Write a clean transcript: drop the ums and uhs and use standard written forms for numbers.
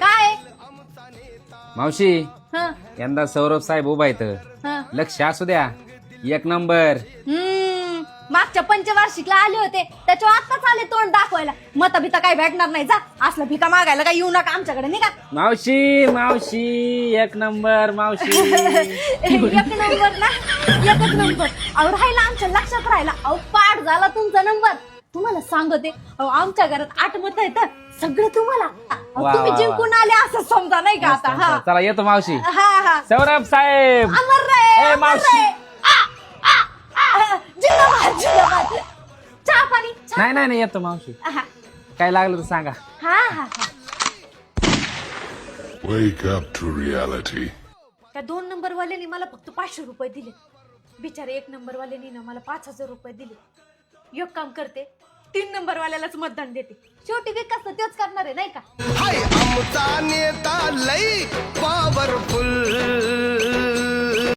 काय मावशी हं, यंदा सौरभ साहेब उभा आहेत. हं. लक्ष असू द्या, एक नंबर. मागच्या पंचवार्षिकला आले होते, त्याच्यावर आत्ताच आले तोंड दाखवायला. मत-बिता काय भेटणार नाही, जा असलं भिका मागायला काय येऊ नका आमच्याकडे, नाही का? मावशी मावशी एक नंबर मावशी. एक नंबर ना, एकच नंबर. अहो राहिला आमच्या लक्षात राहिला. अहो पाठ झाला तुमचा नंबर. तुम्हाला सांगते, अहो आमच्या घरात 8 मत आहेत, सगळं तुम्हाला. अहो, वा, तुम्ही वा, जिंकून आले असं समजा, नाही का आता? हा चला येतो मावशी. हा हा. सौरभ साहेब अमर रे, ए, अमर मावशी. रे. जिंदाबाद, जिंदाबाद. चहा पाणी चहा. नाही नाही नाही येतो मावशी. हा काय लागलं तर सांगा. हा हा. Wake up to reality. त्या 2 नंबर वाल्यानी मला फक्त 500 रुपये दिले. बिचारे 1 नंबर वाल्यानी ना मला 5000 रुपये दिले. एक काम करते, 3 नंबर वाल्यालाच मतदान देते. शेवटी विकास तर तेच करणार आहे, नाही का? हाय आमचा नेता लई पावर